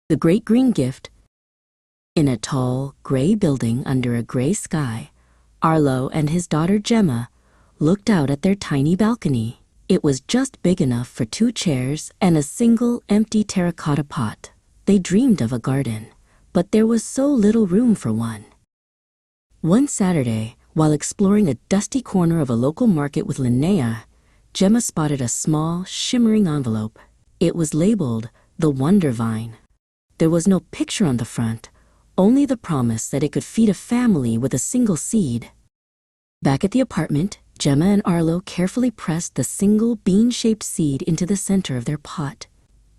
The Great Green Gift. In a tall, gray building under a gray sky, Arlo and his daughter Gemma looked out at their tiny balcony. It was just big enough for 2 chairs and a single empty terracotta pot. They dreamed of a garden, but there was so little room for one. One Saturday, while exploring a dusty corner of a local market with Linnea, Gemma spotted a small, shimmering envelope. It was labeled the Wonder Vine. There was no picture on the front, only the promise that it could feed a family with a single seed. Back at the apartment, Gemma and Arlo carefully pressed the single bean-shaped seed into the center of their pot.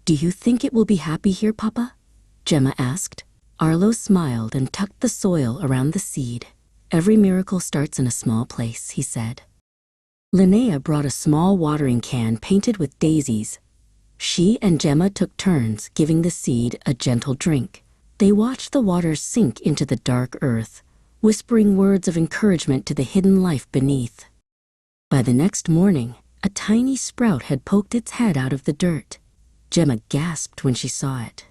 "Do you think it will be happy here, Papa?" Gemma asked. Arlo smiled and tucked the soil around the seed. "Every miracle starts in a small place," he said. Linnea brought a small watering can painted with daisies. She and Gemma took turns giving the seed a gentle drink. They watched the water sink into the dark earth, whispering words of encouragement to the hidden life beneath. By the next morning, a tiny sprout had poked its head out of the dirt. Gemma gasped when she saw it.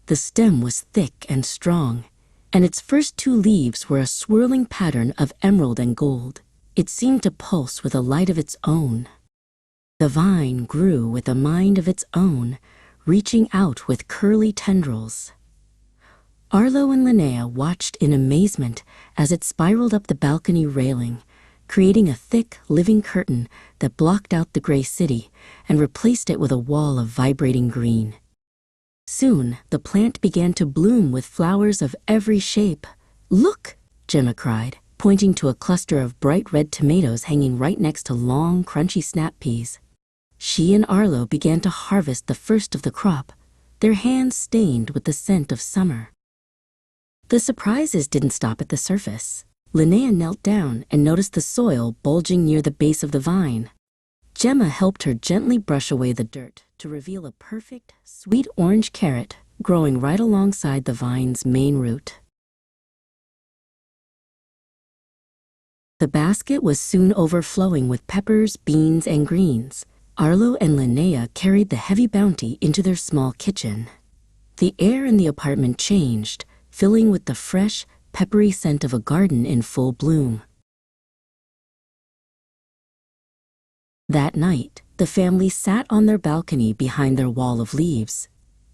The stem was thick and strong, and its first 2 leaves were a swirling pattern of emerald and gold. It seemed to pulse with a light of its own. The vine grew with a mind of its own, reaching out with curly tendrils. Arlo and Linnea watched in amazement as it spiraled up the balcony railing, creating a thick, living curtain that blocked out the gray city and replaced it with a wall of vibrating green. Soon, the plant began to bloom with flowers of every shape. "Look!" Gemma cried, pointing to a cluster of bright red tomatoes hanging right next to long, crunchy snap peas. She and Arlo began to harvest the first of the crop, their hands stained with the scent of summer. The surprises didn't stop at the surface. Linnea knelt down and noticed the soil bulging near the base of the vine. Gemma helped her gently brush away the dirt to reveal a perfect, sweet orange carrot growing right alongside the vine's main root. The basket was soon overflowing with peppers, beans, and greens. Arlo and Linnea carried the heavy bounty into their small kitchen. The air in the apartment changed, filling with the fresh, peppery scent of a garden in full bloom. That night, the family sat on their balcony behind their wall of leaves.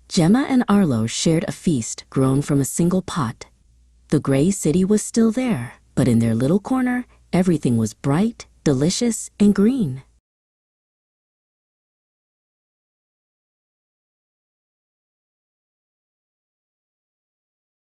Gemma and Arlo shared a feast grown from a single pot. The gray city was still there, but in their little corner, everything was bright, delicious, and green.